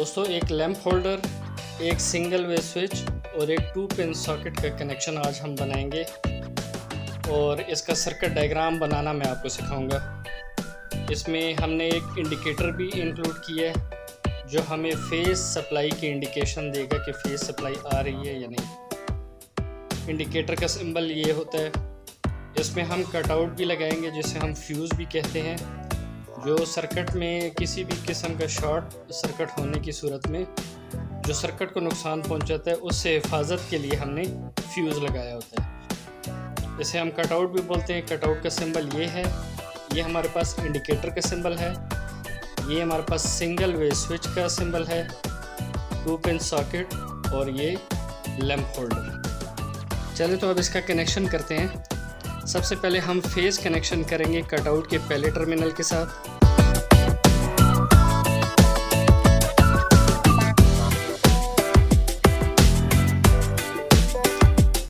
दोस्तों एक lamp holder, एक सिंगल वे स्विच और एक 2 पिन सॉकेट का कनेक्शन आज हम बनाएंगे और इसका सर्किट डायग्राम बनाना मैं आपको सिखाऊंगा। इसमें हमने एक इंडिकेटर भी इंक्लूड किया है जो हमें फेज सप्लाई की इंडिकेशन देगा कि फेज सप्लाई आ रही है या नहीं। इंडिकेटर का सिंबल ये होता है। इसमें हम कटआउट भी लगाएंगे जिसे हम फ्यूज़ भी कहते हैं, जो सर्किट में किसी भी किस्म का शॉर्ट सर्किट होने की सूरत में जो सर्किट को नुकसान पहुंचाता है उससे हिफाजत के लिए हमने फ्यूज़ लगाया होता है। इसे हम कटआउट भी बोलते हैं। कटआउट का सिंबल ये है, ये हमारे पास इंडिकेटर का सिंबल है, ये हमारे पास सिंगल वे स्विच का सिंबल है, 2 पिन सॉकेट और ये लैंप होल्डर। चलिए तो अब इसका कनेक्शन करते हैं। सबसे पहले हम फेज कनेक्शन करेंगे कटआउट के पहले टर्मिनल के साथ।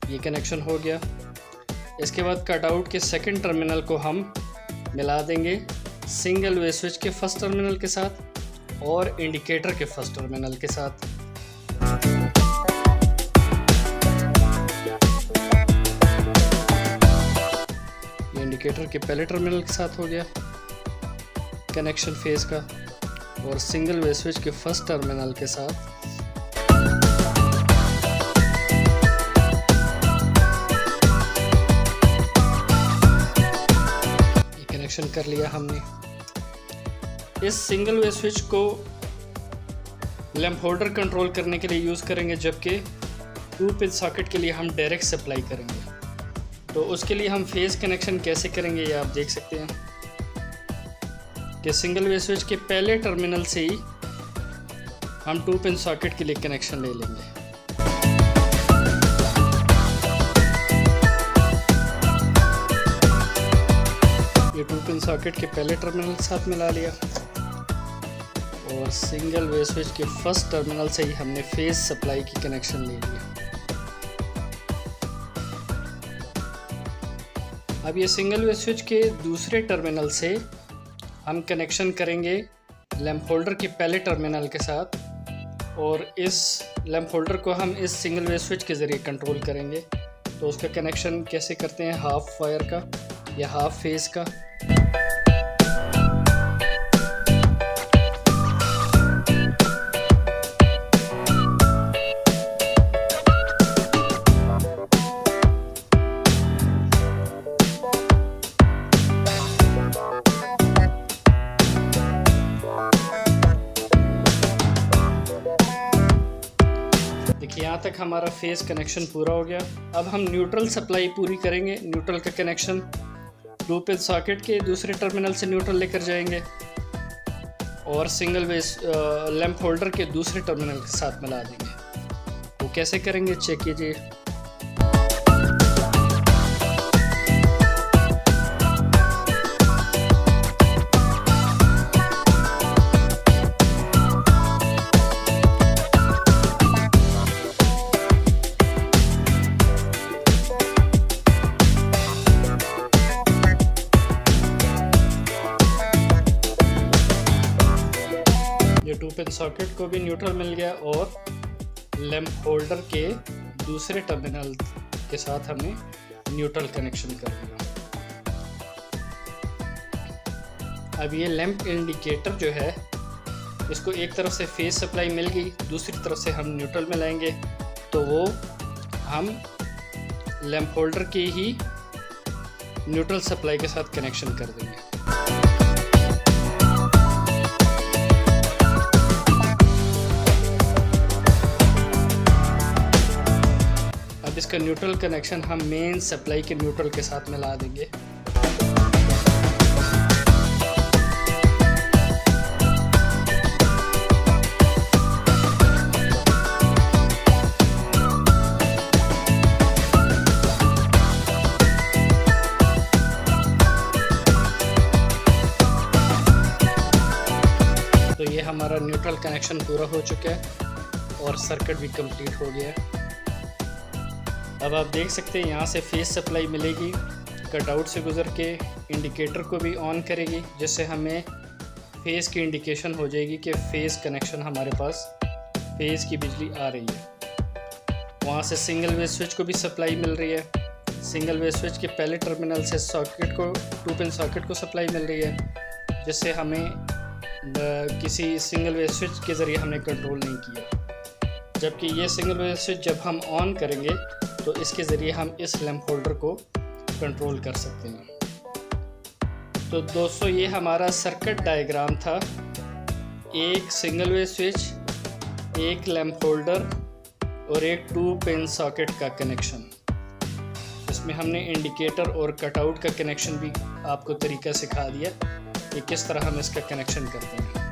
ये कनेक्शन हो गया। इसके बाद कटआउट के सेकंड टर्मिनल को हम मिला देंगे सिंगल वे स्विच के फर्स्ट टर्मिनल के साथ और इंडिकेटर के फर्स्ट टर्मिनल के साथ। इंडिकेटर के पहले टर्मिनल के साथ हो गया कनेक्शन फेज का और सिंगल वे स्विच के फर्स्ट टर्मिनल के साथ ये कनेक्शन कर लिया हमने। इस सिंगल वे स्विच को लैंप होल्डर कंट्रोल करने के लिए यूज़ करेंगे, जबकि 2 पिन सॉकेट के लिए हम डायरेक्ट सप्लाई करेंगे। तो उसके लिए हम फेज़ कनेक्शन कैसे करेंगे ये आप देख सकते हैं कि सिंगल वे स्विच के पहले टर्मिनल से ही हम 2 पिन सॉकेट के लिए कनेक्शन ले लेंगे। ये 2 पिन सॉकेट के पहले टर्मिनल के साथ मिला लिया और सिंगल वे स्विच के फर्स्ट टर्मिनल से ही हमने फेज़ सप्लाई की कनेक्शन ले लिया। अब ये सिंगल वे स्विच के दूसरे टर्मिनल से हम कनेक्शन करेंगे लैंप होल्डर के पहले टर्मिनल के साथ और इस लैंप होल्डर को हम इस सिंगल वे स्विच के ज़रिए कंट्रोल करेंगे। तो उसका कनेक्शन कैसे करते हैं, हाफ वायर का या हाफ फेज़ का। यहाँ तक हमारा फेज़ कनेक्शन पूरा हो गया। अब हम न्यूट्रल सप्लाई पूरी करेंगे। न्यूट्रल का कनेक्शन 2 पिन सॉकेट के दूसरे टर्मिनल से न्यूट्रल लेकर जाएंगे और सिंगल वे लैंप होल्डर के दूसरे टर्मिनल के साथ मिला देंगे। वो कैसे करेंगे चेक कीजिए। ये 2 पिन सॉकेट को भी न्यूट्रल मिल गया और लैंप होल्डर के दूसरे टर्मिनल के साथ हमने न्यूट्रल कनेक्शन कर दिया। अब ये लैंप इंडिकेटर जो है इसको एक तरफ से फेज सप्लाई मिल गई, दूसरी तरफ से हम न्यूट्रल में लाएंगे तो वो हम लैंप होल्डर के ही न्यूट्रल सप्लाई के साथ कनेक्शन कर देंगे। अब इसका न्यूट्रल कनेक्शन हम मेन सप्लाई के न्यूट्रल के साथ मिला देंगे। तो ये हमारा न्यूट्रल कनेक्शन पूरा हो चुका है और सर्किट भी कंप्लीट हो गया है। अब आप देख सकते हैं यहाँ से फेज सप्लाई मिलेगी, कटआउट से गुजर के इंडिकेटर को भी ऑन करेगी जिससे हमें फेज़ की इंडिकेशन हो जाएगी कि फेज़ कनेक्शन हमारे पास फेज़ की बिजली आ रही है। वहाँ से सिंगल वेव स्विच को भी सप्लाई मिल रही है। सिंगल वेव स्विच के पहले टर्मिनल से सॉकेट को 2 पिन सॉकेट को सप्लाई मिल रही है, जिससे हमें किसी सिंगल वेव स्विच के ज़रिए हमने कंट्रोल नहीं किया। जबकि ये सिंगल वेव स्विच जब हम ऑन करेंगे तो इसके ज़रिए हम इस लैंप होल्डर को कंट्रोल कर सकते हैं। तो दोस्तों, ये हमारा सर्किट डायग्राम था। एक सिंगल वेव स्विच, एक लैंप होल्डर और एक 2 पिन सॉकेट का कनेक्शन। इसमें हमने इंडिकेटर और कटआउट का कनेक्शन भी आपको तरीका सिखा दिया कि किस तरह हम इसका कनेक्शन करते हैं।